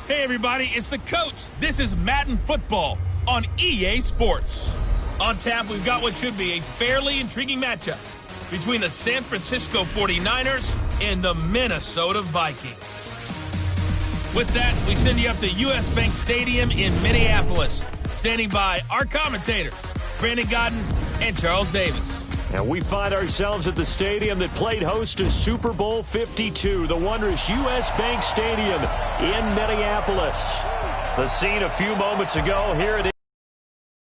Hey everybody, it's the coach. This is Madden Football on EA Sports. On tap, we've got what should be a fairly intriguing matchup between the San Francisco 49ers and the Minnesota Vikings. With that, we send you up to US Bank Stadium in Minneapolis. Standing by our commentators, Brandon Godden and Charles Davis. And we find ourselves at the stadium that played host to Super Bowl 52, the wondrous US Bank Stadium in Minneapolis. The scene a few moments ago here at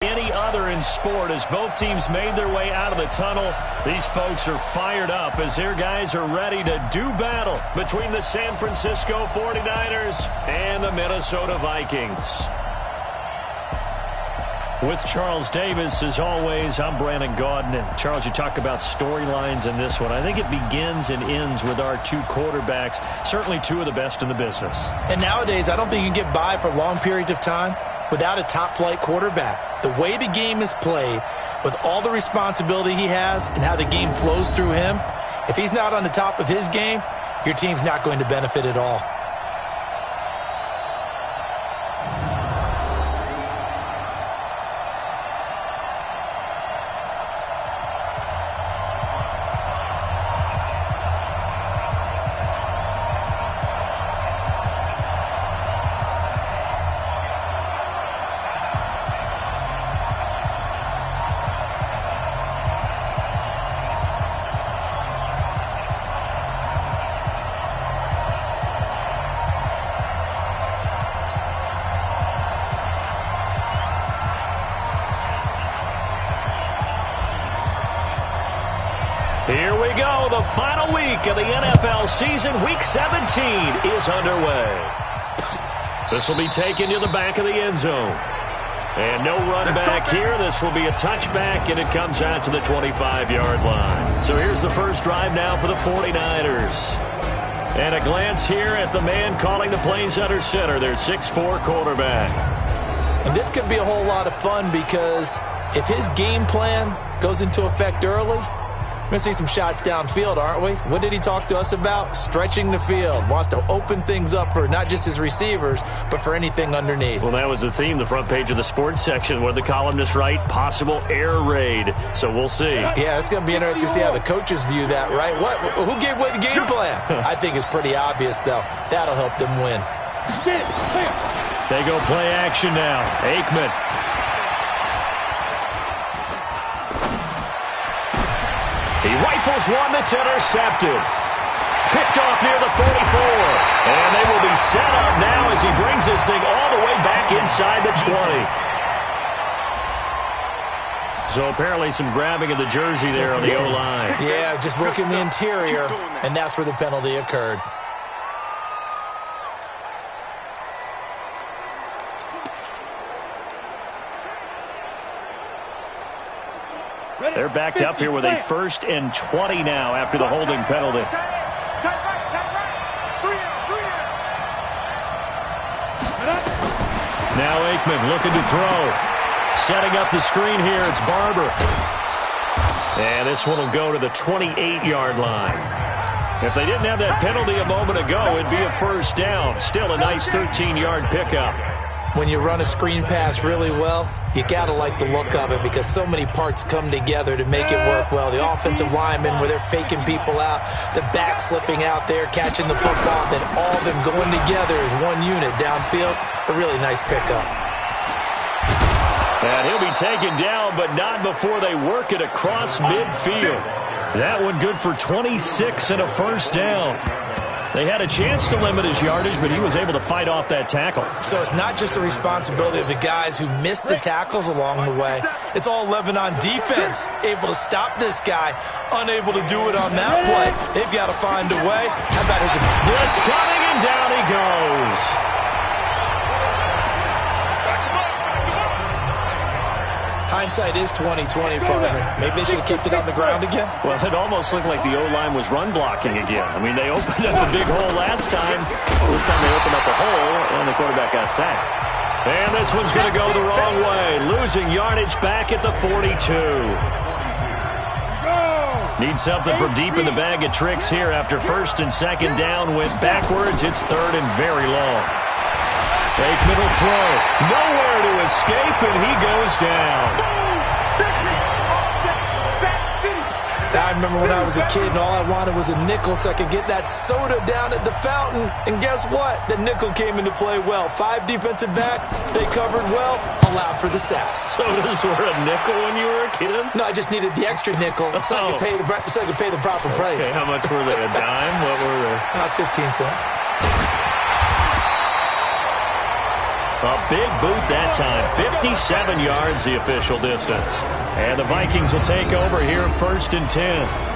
any other in sport as both teams made their way out of the tunnel. These folks are fired up as their guys are ready to do battle between the San Francisco 49ers and the Minnesota Vikings. With Charles Davis, as always, I'm Brandon Gaudin. And Charles, you talk about storylines in this one. I think it begins and ends with our two quarterbacks, certainly two of the best in the business. And nowadays, I don't think you can get by for long periods of time without a top-flight quarterback. The way the game is played, with all the responsibility he has and how the game flows through him, if he's not on the top of his game, your team's not going to benefit at all. Here we go. The final week of the NFL season. Week 17 is underway. This will be taken to the back of the end zone. And no run back here. This will be a touchback, and it comes out to the 25-yard line. So here's the first drive now for the 49ers. And a glance here at the man calling the plays under center, their 6'4" quarterback. And this could be a whole lot of fun because if his game plan goes into effect early, we're going to see some shots downfield, aren't we? What did he talk to us about? Stretching the field. Wants to open things up for not just his receivers, but for anything underneath. Well, that was the theme, the front page of the sports section, where the columnists write possible air raid. So we'll see. Yeah, it's going to be interesting to see how the coaches view that, right? Who gave away the game plan? I think it's pretty obvious, though. That'll help them win. They go play action now. Aikman. He rifles one that's intercepted. Picked off near the 44. And they will be set up now as he brings this thing all the way back inside the 20. So apparently some grabbing of the jersey there on the O-line. Yeah, just working the interior, and that's where the penalty occurred. They're backed up here with a 1st and 20 now after the holding penalty. Now Aikman looking to throw. Setting up the screen here, it's Barber. And this one will go to the 28-yard line. If they didn't have that penalty a moment ago, it'd be a first down. Still a nice 13-yard pickup. When you run a screen pass really well, you got to like the look of it because so many parts come together to make it work well. The offensive linemen, where they're faking people out, the back slipping out there, catching the football, then all of them going together as one unit downfield. A really nice pickup. And he'll be taken down, but not before they work it across midfield. That one good for 26 and a first down. They had a chance to limit his yardage, but he was able to fight off that tackle. So it's not just the responsibility of the guys who missed the tackles along the way. It's all 11 on defense, able to stop this guy, unable to do it on that play. They've got to find a way. How about his blitz coming, and down he goes. Hindsight is 20/20, partner. Maybe they should have kicked it on the ground again. Well, it almost looked like the O-line was run blocking again. I mean, they opened up the big hole last time. This time they opened up a hole, and the quarterback got sacked. And this one's going to go the wrong way. Losing yardage back at the 42. Need something from deep in the bag of tricks here after 1st and 2nd down went backwards. It's 3rd and very long. Aikman will throw. Nowhere to escape, and he goes down. I remember when I was a kid and all I wanted was a nickel so I could get that soda down at the fountain. And guess what? The nickel came into play well. 5 defensive backs, they covered well, allowed for the sacks. Sodas were a nickel when you were a kid? No, I just needed the extra nickel so I could pay the proper price. Okay, how much were they? A dime? What were they? 15 cents. A big boot that time. 57 yards the official distance. And the Vikings will take over here 1st and 10.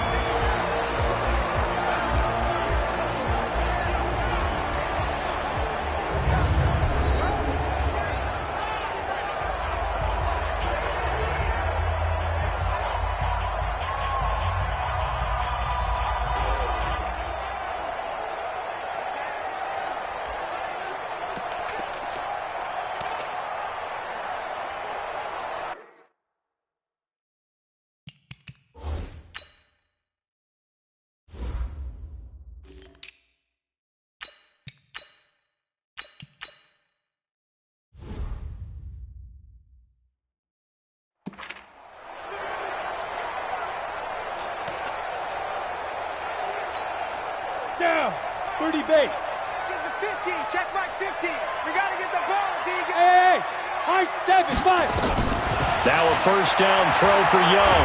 Down, 30 base. Get the 15, check my 15. We got to get the ball, Deegan. Hey, high 7, 5. Now a 1st down throw for Young.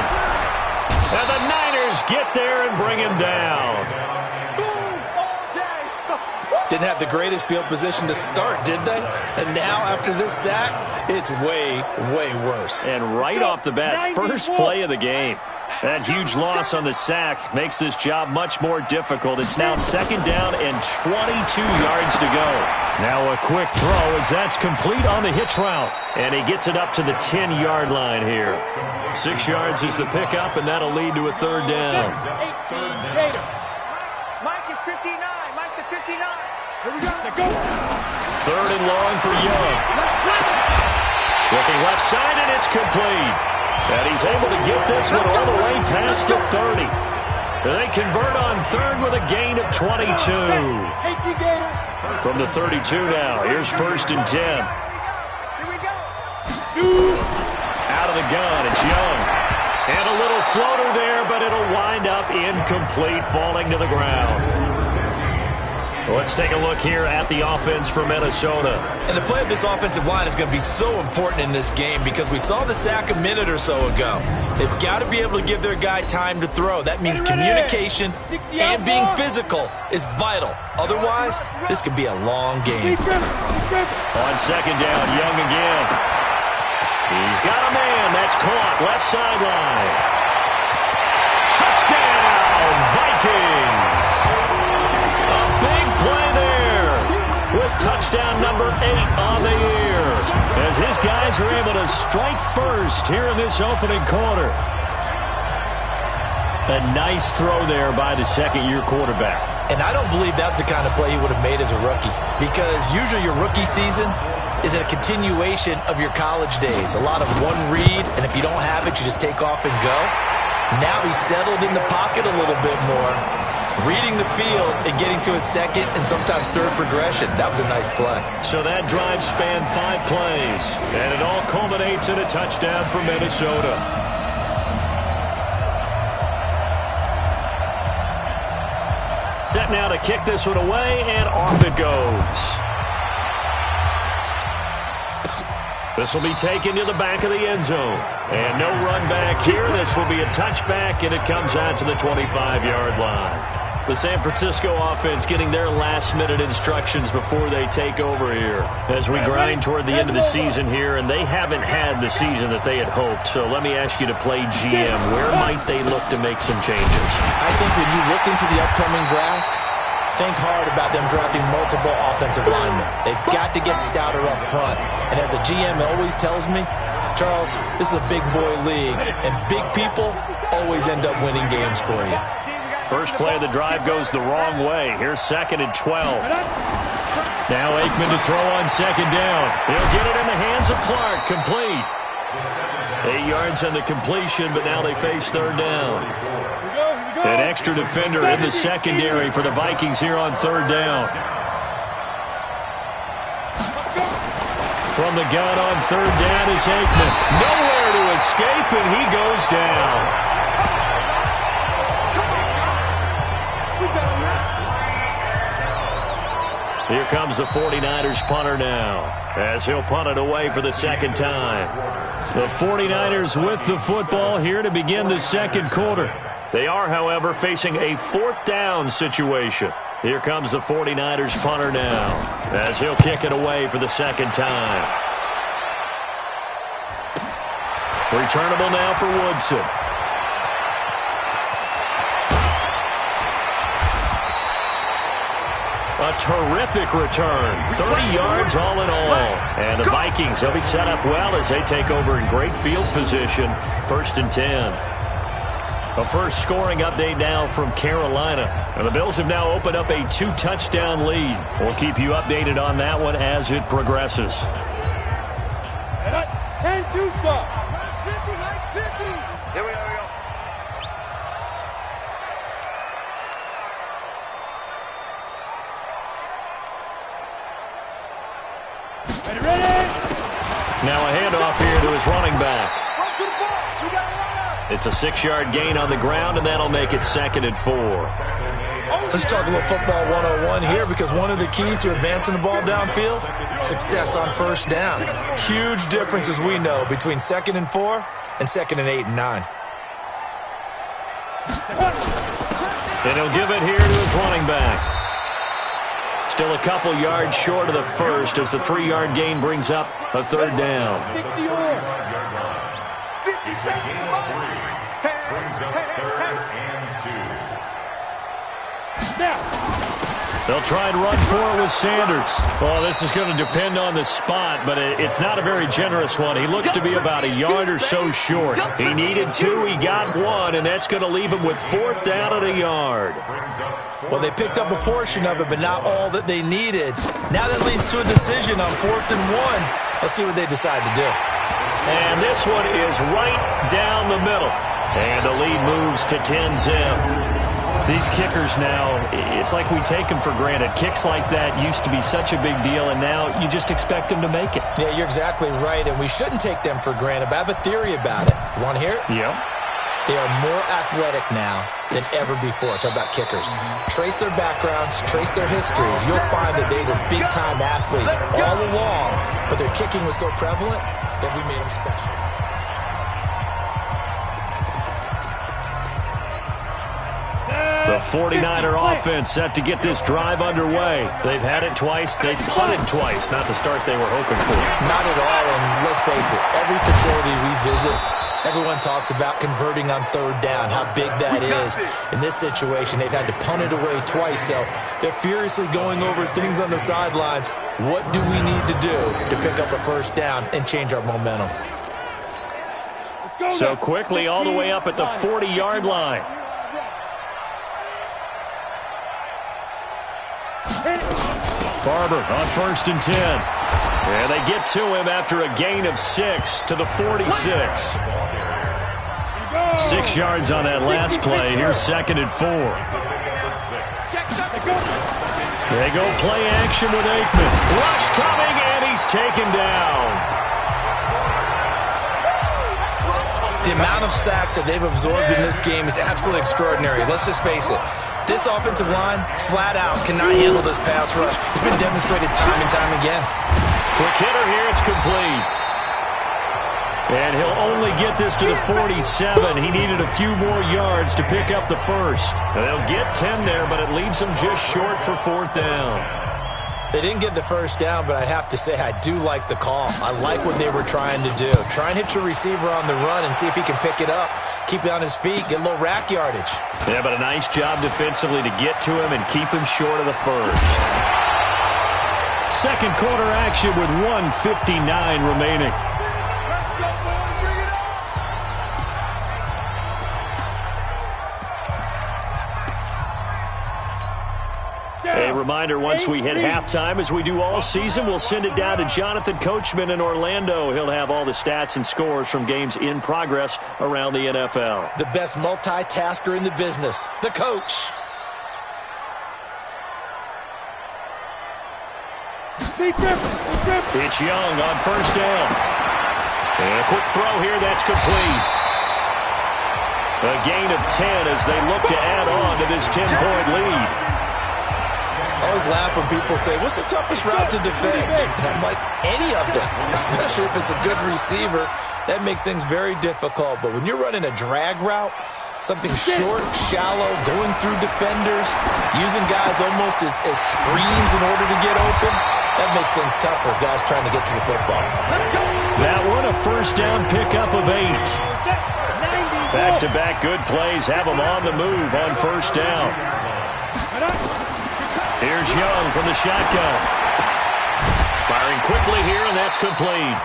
And the Niners get there and bring him down. Boom, all day. Didn't have the greatest field position to start, did they? And now, after this sack, it's way, way worse. And right off the bat, first play of the game. That huge loss on the sack makes this job much more difficult. It's now 2nd down and 22 yards to go. Now a quick throw as that's complete on the hitch route. And he gets it up to the 10-yard line here. 6 yards is the pickup, and that'll lead to a 3rd down. 18, Gator. Mike is 59. Mike to 59. Here we go. 3rd and long for Young. Looking left side, and it's complete. And he's able to get this one all the way past the 30. They convert on 3rd with a gain of 22. From the 32 now, here's 1st and 10. Here we go. Out of the gun, it's Young. And a little floater there, but it'll wind up incomplete, falling to the ground. Let's take a look here at the offense for Minnesota. And the play of this offensive line is going to be so important in this game because we saw the sack a minute or so ago. They've got to be able to give their guy time to throw. That means communication and being physical is vital. Otherwise, this could be a long game. On 2nd down, Young again. He's got a man. That's caught. Left sideline. Touchdown, Vikings. Big play there with touchdown number 8 on the year as his guys are able to strike first here in this opening quarter. A nice throw there by the 2nd-year quarterback. And I don't believe that was the kind of play he would have made as a rookie because usually your rookie season is a continuation of your college days. A lot of one read, and if you don't have it, you just take off and go. Now he's settled in the pocket a little bit more, reading the field and getting to a 2nd and sometimes 3rd progression. That was a nice play. So that drive spanned 5 plays, and it all culminates in a touchdown for Minnesota. Set now to kick this one away, and off it goes. This will be taken to the back of the end zone. And no run back here. This will be a touchback, and it comes out to the 25-yard line. The San Francisco offense getting their last-minute instructions before they take over here as we grind toward the end of the season here, and they haven't had the season that they had hoped. So let me ask you to play GM. Where might they look to make some changes? I think when you look into the upcoming draft, think hard about them drafting multiple offensive linemen. They've got to get stouter up front. And as a GM always tells me, Charles, this is a big boy league, and big people always end up winning games for you. First play of the drive goes the wrong way. Here's 2nd and 12. Now Aikman to throw on 2nd down. He'll get it in the hands of Clark. Complete. 8 yards on the completion, but now they face 3rd down. An extra defender in the secondary for the Vikings here on 3rd down. From the gun on third down is Aikman. Nowhere to escape, and he goes down. Here comes the 49ers punter now, as he'll punt it away for the second time. The 49ers with the football here to begin the second quarter. They are, however, facing a fourth down situation. Here comes the 49ers punter now, as he'll kick it away for the second time. Returnable now for Woodson. A terrific return. 30 yards all in all. And the Vikings will be set up well as they take over in great field position. 1st and 10. A first scoring update now from Carolina. And the Bills have now opened up a 2-touchdown lead. We'll keep you updated on that one as it progresses. 10-2 stop. Nice 50, nice 50. Here we go. Ready? Now a handoff here to his running back. It's a 6-yard gain on the ground, and that'll make it 2nd and 4. Let's talk a little football 101 here, because one of the keys to advancing the ball downfield, success on first down. Huge difference, as we know, between 2nd and 4 and 2nd and 8 and 9. And he'll give it here to his running back. Still a couple yards short of the first as the 3-yard gain brings up a third down. 60 or 50 seconds. They'll try and run for it with Sanders. Well, this is going to depend on the spot, but it's not a very generous one. He looks to be about a yard or so short. He needed 2, he got 1, and that's going to leave him with 4th down at a yard. Well, they picked up a portion of it, but not all that they needed. Now that leads to a decision on 4th and 1. Let's see what they decide to do. And this one is right down the middle. And the lead moves to 10-zip. These kickers now, it's like we take them for granted. Kicks like that used to be such a big deal, and now you just expect them to make it. Yeah, you're exactly right, and we shouldn't take them for granted, but I have a theory about it. You want to hear it? Yep. They are more athletic now than ever before. Talk about kickers. Trace their backgrounds, trace their histories. You'll find that they were big-time athletes all along, but their kicking was so prevalent that we made them special. The 49er offense set to get this drive underway. They've had it twice. They've punted twice. Not the start they were hoping for. Not at all, and let's face it, every facility we visit, everyone talks about converting on third down, how big that is. In this situation, they've had to punt it away twice, so they're furiously going over things on the sidelines. What do we need to do to pick up a first down and change our momentum? So quickly all the way up at the 40-yard line. Barber on 1st and 10. And they get to him after a gain of 6 to the 46. 6 yards on that last play. Here's 2nd and 4. They go play action with Aikman. Rush coming, and he's taken down. The amount of sacks that they've absorbed in this game is absolutely extraordinary. Let's just face it. This offensive line, flat out, cannot handle this pass rush. It's been demonstrated time and time again. Quick hitter here, it's complete. And he'll only get this to the 47. He needed a few more yards to pick up the first. They'll get 10 there, but it leaves them just short for 4th down. They didn't get the first down, but I have to say I do like the call. I like what they were trying to do. Try and hit your receiver on the run and see if he can pick it up, keep it on his feet, get a little rack yardage. Yeah, but a nice job defensively to get to him and keep him short of the first. Second quarter action with 1:59 remaining. A reminder, once we hit halftime, as we do all season, we'll send it down to Jonathan Coachman in Orlando. He'll have all the stats and scores from games in progress around the NFL. The best multitasker in the business, the coach. It's Young on first down. And a quick throw here, that's complete. A gain of 10 as they look to add on to this 10-point lead. I always laugh when people say, what's the toughest route to defend? And I'm like, any of them, especially if it's a good receiver. That makes things very difficult. But when you're running a drag route, something short, shallow, going through defenders, using guys almost as screens in order to get open, that makes things tough for guys trying to get to the football. That one, a first down pickup of 8. Back-to-back good plays have them on the move on first down. Here's Young from the shotgun. Firing quickly here, and that's complete.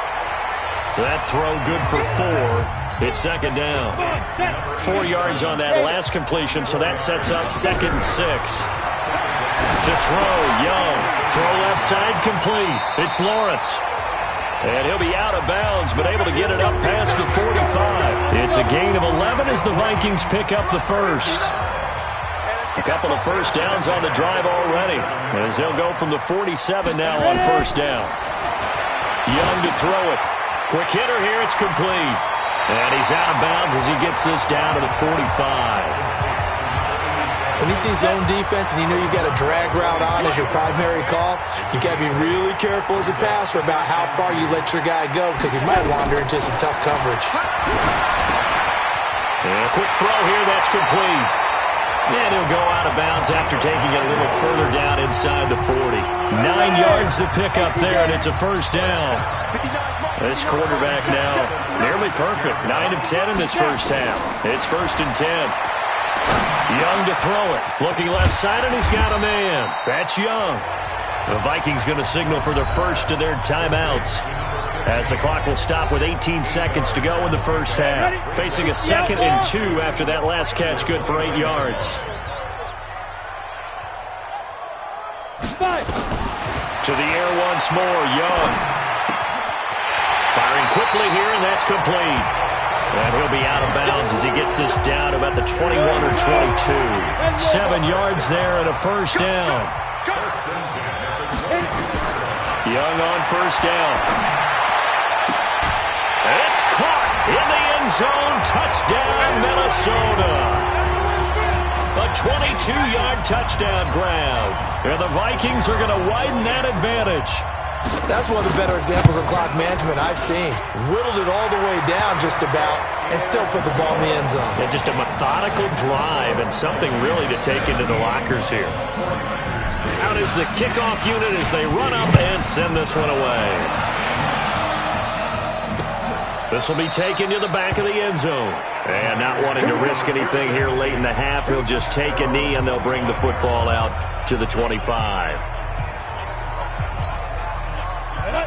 That throw good for 4. It's second down. 4 yards on that last completion, so that sets up 2nd and 6. To throw, Young. Throw left side complete. It's Lawrence. And he'll be out of bounds, but able to get it up past the 45. It's a gain of 11 as the Vikings pick up the first. A couple of first downs on the drive already, as they'll go from the 47 now on first down. Young to throw it. Quick hitter here, it's complete. And he's out of bounds as he gets this down to the 45. When you see zone defense and you know you've got a drag route on as your primary call, you've got to be really careful as a passer about how far you let your guy go because he might wander into some tough coverage. And a quick throw here, that's complete. And he'll go out of bounds after taking it a little further down inside the 40. 9 yards to pick up there, and it's a first down. This quarterback now nearly perfect. 9 of 10 in this first half. It's 1st and 10. Young to throw it. Looking left side, and he's got a man. That's Young. The Vikings going to signal for their first of their timeouts, as the clock will stop with 18 seconds to go in the first half. Facing a 2nd and 2 after that last catch, good for 8 yards. To the air once more, Young. Firing quickly here, and that's complete. And he'll be out of bounds as he gets this down about the 21 or 22. 7 yards there and a first down. Young on first down. It's caught in the end zone. Touchdown, Minnesota. A 22-yard touchdown grab. And the Vikings are going to widen that advantage. That's one of the better examples of clock management I've seen. Whittled it all the way down just about and still put the ball in the end zone. Yeah, just a methodical drive and something really to take into the lockers here. Out is the kickoff unit as they run up and send this one away. This will be taken to the back of the end zone. And not wanting to risk anything here late in the half, he'll just take a knee and they'll bring the football out to the 25.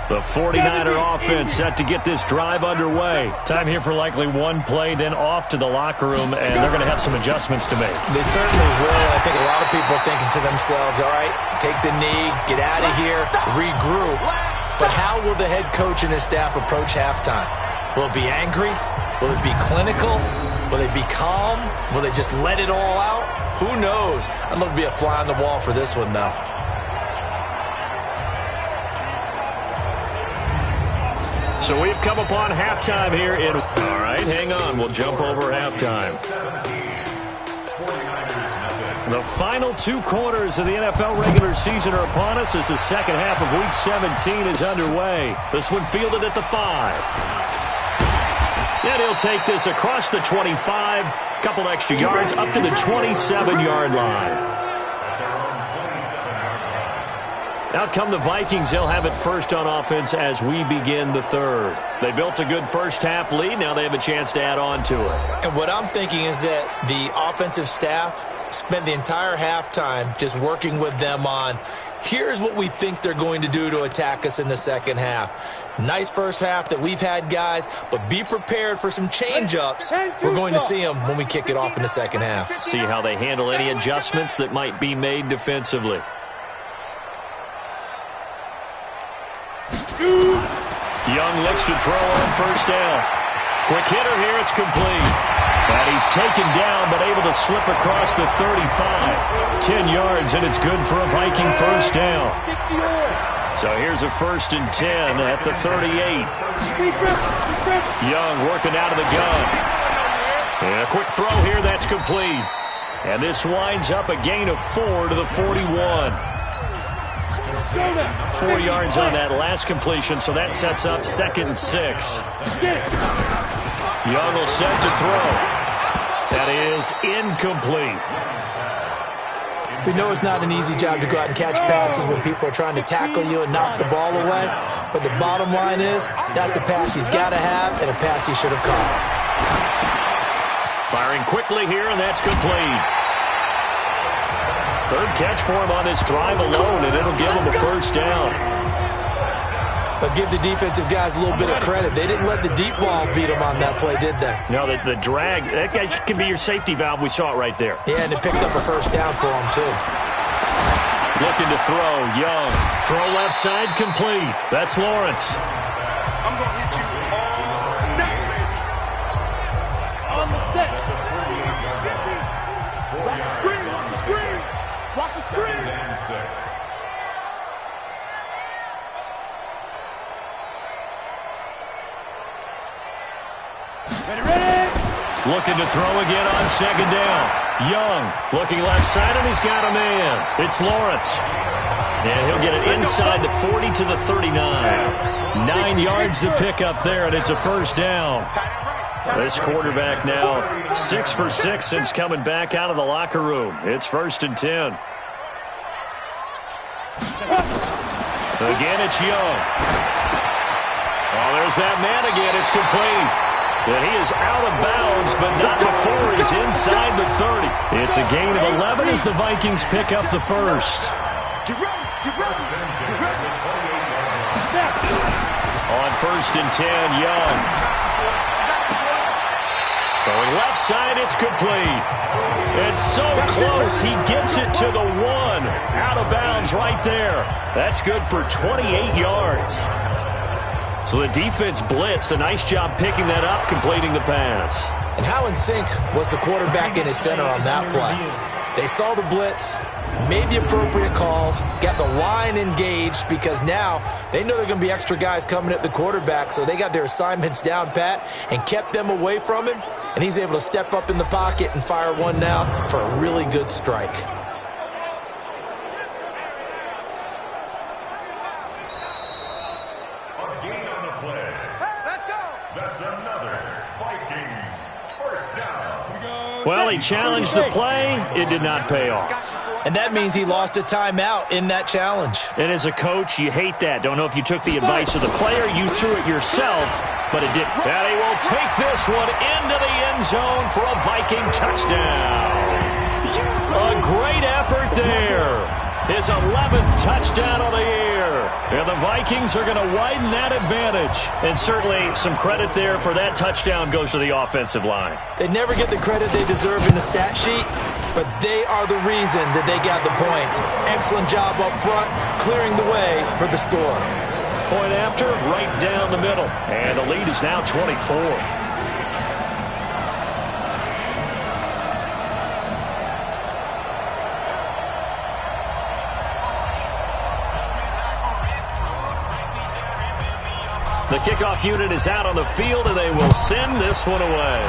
The 49er offense set to get this drive underway. Time here for likely one play, then off to the locker room, and they're going to have some adjustments to make. They certainly will. I think a lot of people are thinking to themselves, all right, take the knee, get out of here, regroup. But how will the head coach and his staff approach halftime? Will it be angry? Will it be clinical? Will they be calm? Will they just let it all out? Who knows? I'd love to be a fly on the wall for this one, though. So we've come upon halftime here in... All right, hang on. We'll jump over halftime. The final 2 quarters of the NFL regular season are upon us as the second half of Week 17 is underway. This one fielded at the 5. And he'll take this across the 25. Couple extra yards up to the 27-yard line. Out come the Vikings. They'll have it first on offense as we begin the third. They built a good first half lead. Now they have a chance to add on to it. And what I'm thinking is that the offensive staff spent the entire halftime just working with them on, here's what we think they're going to do to attack us in the second half. Nice first half that we've had, guys, but be prepared for some change-ups. We're going to see them when we kick it off in the second half. See how they handle any adjustments that might be made defensively. Young looks to throw on first down. Quick hitter here, it's complete. And he's taken down, but able to slip across the 35. 10 yards, and it's good for a Viking first down. So here's a 1st and 10 at the 38. Young working out of the gun. And a quick throw here, that's complete. And this winds up a gain of 4 to the 41. 4 yards on that last completion, so that sets up 2nd and 6. Young will set to throw. That is incomplete. We know it's not an easy job to go out and catch passes when people are trying to tackle you and knock the ball away. But the bottom line is, that's a pass he's got to have and a pass he should have caught. Firing quickly here, and that's complete. 3rd catch for him on this drive alone, and it'll give him a 1st down. But give the defensive guys a little bit of credit. They didn't let the deep ball beat them on that play, did they? No, the drag, that guy can be your safety valve. We saw it right there. Yeah, and it picked up a 1st down for him, too. Looking to throw, Young. Throw left side, complete. That's Lawrence. I'm going to hit you all night. On the set. 50. Watch the screen, watch the screen. Watch the screen. Ready? Looking to throw again on 2nd down. Young looking left side, and he's got a man. It's Lawrence. And he'll get it inside the 40 to the 39. 9 yards to pick up there, and it's a 1st down. This quarterback now 6 for 6 since coming back out of the locker room. It's 1st and 10. Again, it's Young. Oh, there's that man again. It's complete. And he is out of bounds, but not before he's inside the 30. It's a gain of 11 as the Vikings pick up the 1st. Get ready, get ready, get ready. On 1st and 10, Young. Throwing left side, it's complete. It's so close, he gets it to the 1. Out of bounds right there. That's good for 28 yards. So the defense blitzed. A nice job picking that up, completing the pass. And how in sync was the quarterback and his center on that play? They saw the blitz, made the appropriate calls, got the line engaged because now they know they're going to be extra guys coming at the quarterback, so they got their assignments down pat and kept them away from him, and he's able to step up in the pocket and fire one now for a really good strike. Well, he challenged the play. It did not pay off. And that means he lost a timeout in that challenge. And as a coach, you hate that. Don't know if you took the advice of the player, you threw it yourself, but it didn't. And he will take this one into the end zone for a Viking touchdown. A great effort there. His 11th touchdown of the year. And the Vikings are going to widen that advantage. And certainly some credit there for that touchdown goes to the offensive line. They never get the credit they deserve in the stat sheet, but they are the reason that they got the points. Excellent job up front, clearing the way for the score. Point after, right down the middle. And the lead is now 24. The kickoff unit is out on the field, and they will send this one away.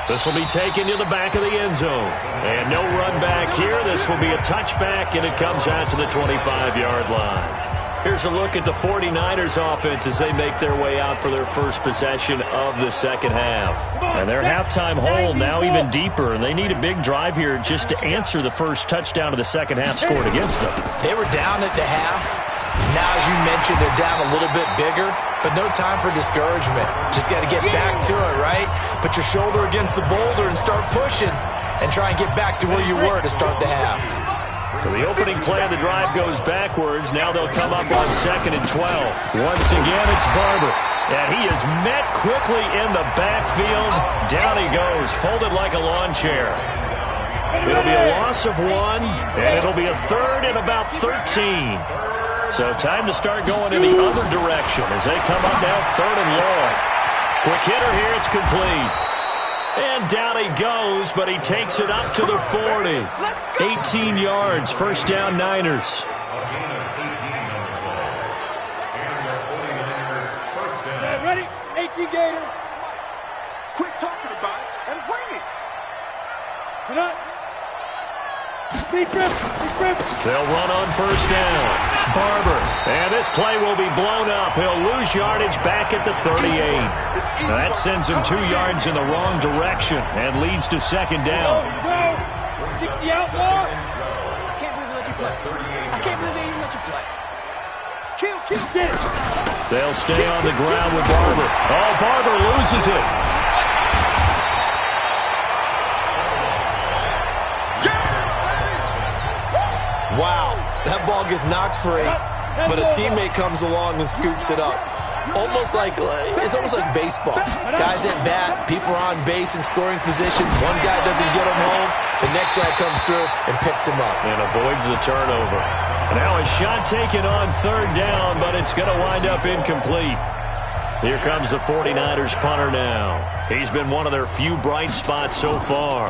This will be taken to the back of the end zone. And no run back here. This will be a touchback, and it comes out to the 25-yard line. Here's a look at the 49ers offense as they make their way out for their first possession of the second half. And their halftime hole now even deeper, and they need a big drive here just to answer the first touchdown of the second half scored against them. They were down at the half. Now, as you mentioned, they're down a little bit bigger, but no time for discouragement. Just got to get back to it, right? Put your shoulder against the boulder and start pushing and try and get back to where you were to start the half. So the opening play of the drive goes backwards. Now they'll come up on 2nd and 12. Once again, it's Barber. And he is met quickly in the backfield. Down he goes, folded like a lawn chair. It'll be a loss of 1, and it'll be a 3rd and about 13. So time to start going in the other direction as they come up now 3rd and long. Quick hitter here, it's complete. And down he goes, but he takes it up to the 40. 18 yards, first down Niners. Set, ready? 18 Gator. Quit talking about it and bring it. Sit up. Deep grip. They'll run on first down. Barber. And this play will be blown up. He'll lose yardage back at the 38. That sends him 2 yards in the wrong direction and leads to second down. Go. 60 out more. I can't believe they let you play. I can't believe they even let you play. Kill. Get it. They'll stay on the ground with Barber. Oh, Barber loses it. Wow, that ball gets knocked free, but a teammate comes along and scoops it up. It's almost like baseball. Guys at bat, people are on base in scoring position. One guy doesn't get him home. The next guy comes through and picks him up. And avoids the turnover. Now a shot taken on third down, but it's going to wind up incomplete. Here comes the 49ers punter now. He's been one of their few bright spots so far.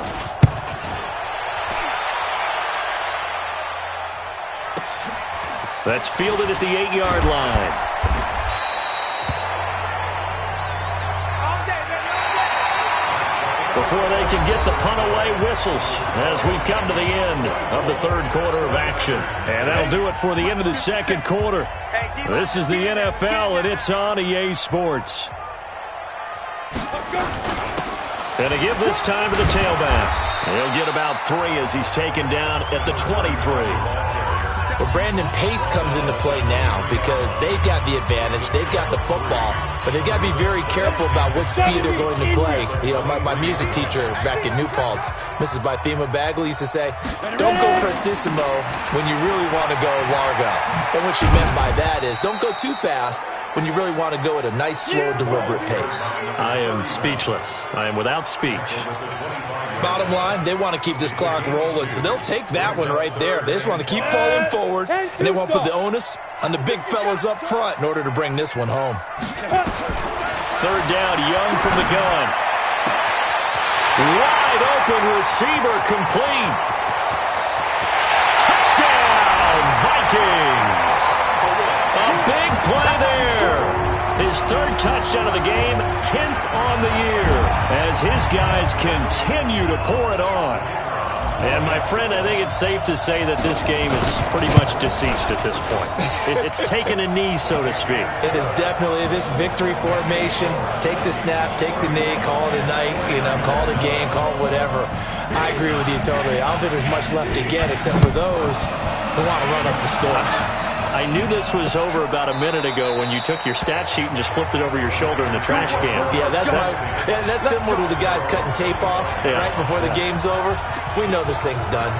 That's fielded at the 8-yard line. Before they can get the punt away, whistles as we've come to the end of the third quarter of action. And that'll do it for the end of the second quarter. This is the NFL, and it's on EA Sports. And to give this time to the tailback. He'll get about 3 as he's taken down at the 23. Well, Brandon, pace comes into play now because they've got the advantage. They've got the football, but they've got to be very careful about what speed they're going to play. You know, my music teacher back in New Paltz, Mrs. Bythema Bagley, used to say, don't go prestissimo when you really want to go largo. And what she meant by that is don't go too fast when you really want to go at a nice, slow, deliberate pace. I am speechless. I am without speech. Bottom line, they want to keep this clock rolling, so they'll take that one right there. They just want to keep falling forward, and they want to put the onus on the big fellas up front in order to bring this one home. Third down, Young from the gun. Wide open receiver complete. Touchdown, Vikings. A big play there. His third touchdown of the game, 10th on the year, as his guys continue to pour it on. And, my friend, I think it's safe to say that this game is pretty much deceased at this point. It's taken a knee, so to speak. It is definitely this victory formation. Take the snap, take the knee, call it a night, call it a game, call it whatever. I agree with you totally. I don't think there's much left to get except for those who want to run up the score. I knew this was over about a minute ago when you took your stat sheet and just flipped it over your shoulder in the trash can. Yeah, that's similar to the guys cutting tape off right before the game's over. We know this thing's done.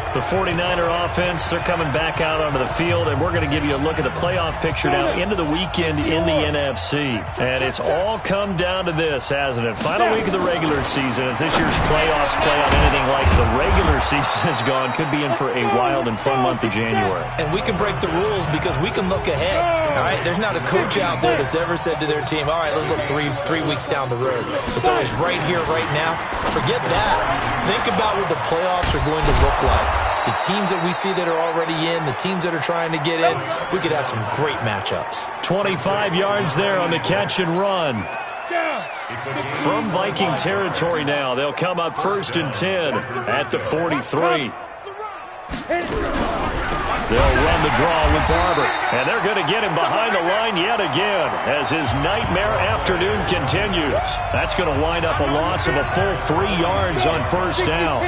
The 49er offense, they're coming back out onto the field, and we're going to give you a look at the playoff picture now into the weekend in the NFC. And it's all come down to this, hasn't it? Final week of the regular season. As this year's playoffs play out anything like the regular season has gone, could be in for a wild and fun month of January. And we can break the rules because we can look ahead. All right, there's not a coach out there that's ever said to their team, all right, let's look three weeks down the road. It's always right here, right now. Forget that. Think about what the playoffs are going to look like. The teams that we see that are already in, the teams that are trying to get in, we could have some great matchups. 25 yards there on the catch and run. From Viking territory now, they'll come up 1st and 10 at the 43. They'll run the draw with Barber, and they're going to get him behind the line yet again as his nightmare afternoon continues. That's going to wind up a loss of a full 3 yards on first down.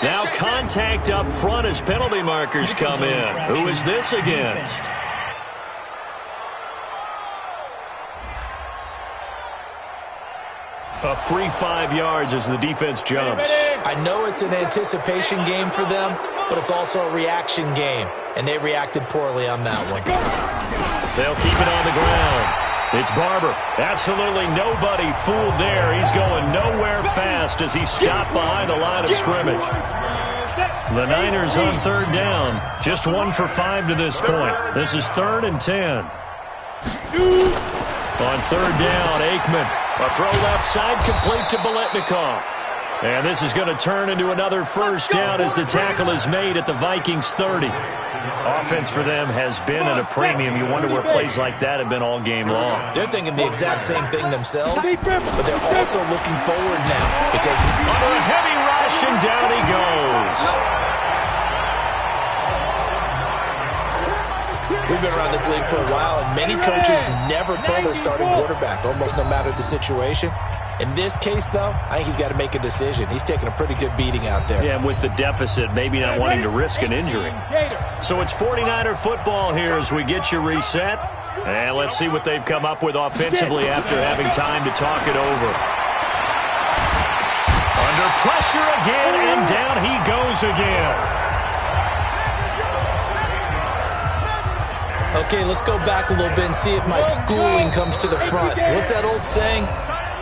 Now contact up front as penalty markers come in. Who is this against? A free 5 yards as the defense jumps. I know it's an anticipation game for them, but it's also a reaction game, and they reacted poorly on that one. They'll keep it on the ground. It's Barber. Absolutely nobody fooled there. He's going nowhere fast as he's stopped behind the line of scrimmage. The Niners on third down. Just 1 for 5 to this point. This is 3rd and 10. Shoot. On third down, Aikman. A throw left side, complete to Biletnikoff. And this is going to turn into another first down as the tackle is made at the Vikings 30. Offense for them has been at a premium. You wonder where plays like that have been all game long. They're thinking the exact same thing themselves, but they're also looking forward now because under a heavy rush, and down he goes. We've been around this league for a while, and many coaches never pull their starting quarterback, almost no matter the situation. In this case, though, I think he's got to make a decision. He's taking a pretty good beating out there. Yeah, and with the deficit, maybe not wanting to risk an injury. So it's 49er football here as we get you reset. And let's see what they've come up with offensively after having time to talk it over. Under pressure again, and down he goes again. Okay, let's go back a little bit and see if my schooling comes to the front. What's that old saying?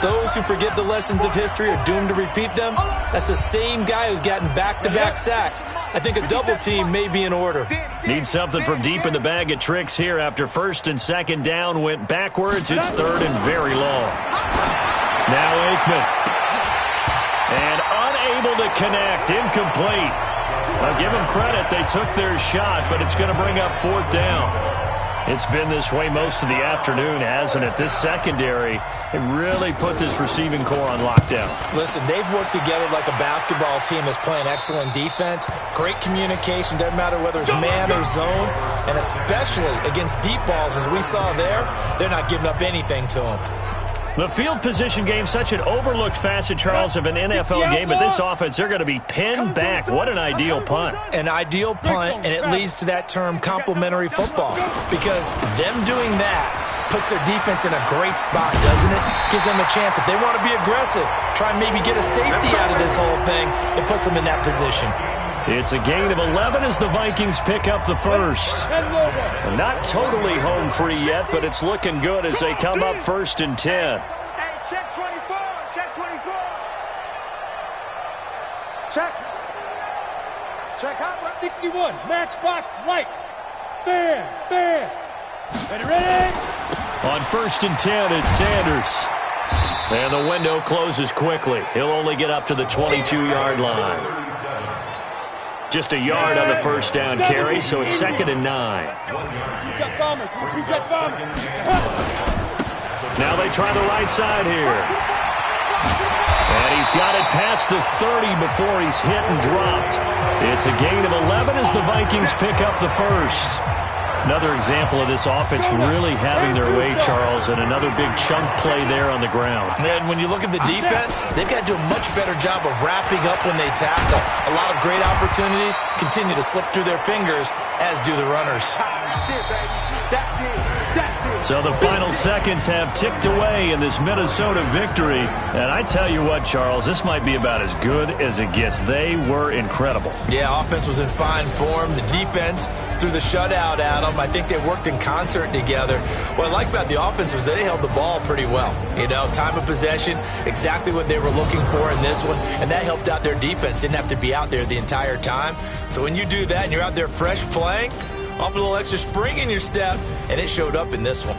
Those who forget the lessons of history are doomed to repeat them. That's the same guy who's gotten back-to-back sacks. I think a double team may be in order. Need something from deep in the bag of tricks here after first and second down went backwards. It's third and very long. Now Aikman. And unable to connect. Incomplete. I'll give them credit. They took their shot, but it's going to bring up fourth down. It's been this way most of the afternoon, hasn't it? This secondary, it really put this receiving core on lockdown. Listen, they've worked together like a basketball team that's playing excellent defense. Great communication, doesn't matter whether it's man or zone. And especially against deep balls, as we saw there, they're not giving up anything to them. The field position game, such an overlooked facet, Charles, of an NFL game, but this offense, they're going to be pinned back. What an ideal punt. An ideal punt, and it leads to that term complementary football, because them doing that puts their defense in a great spot, doesn't it? Gives them a chance. If they want to be aggressive, try and maybe get a safety out of this whole thing, it puts them in that position. It's a gain of 11 as the Vikings pick up the first. Not totally home free yet, but it's looking good as they come up first and 10. Hey, check 24. Check 24. Check. Check out. 61. Matchbox lights. Bam. Bam. Ready? On first and 10, it's Sanders. And the window closes quickly. He'll only get up to the 22-yard line. Just a yard on the first down carry, so it's second and 9. Now they try the right side here. And he's got it past the 30 before he's hit and dropped. It's a gain of 11 as the Vikings pick up the first. Another example of this offense really having their way, Charles, and another big chunk play there on the ground. And when you look at the defense, they've got to do a much better job of wrapping up when they tackle. A lot of great opportunities continue to slip through their fingers, as do the runners. So the final seconds have ticked away in this Minnesota victory. And I tell you what, Charles, this might be about as good as it gets. They were incredible. Yeah, offense was in fine form. The defense threw the shutout at them. I think they worked in concert together. What I like about the offense was they held the ball pretty well. You know, time of possession, exactly what they were looking for in this one. And that helped out their defense. Didn't have to be out there the entire time. So when you do that and you're out there fresh playing, off a little extra spring in your step, and it showed up in this one.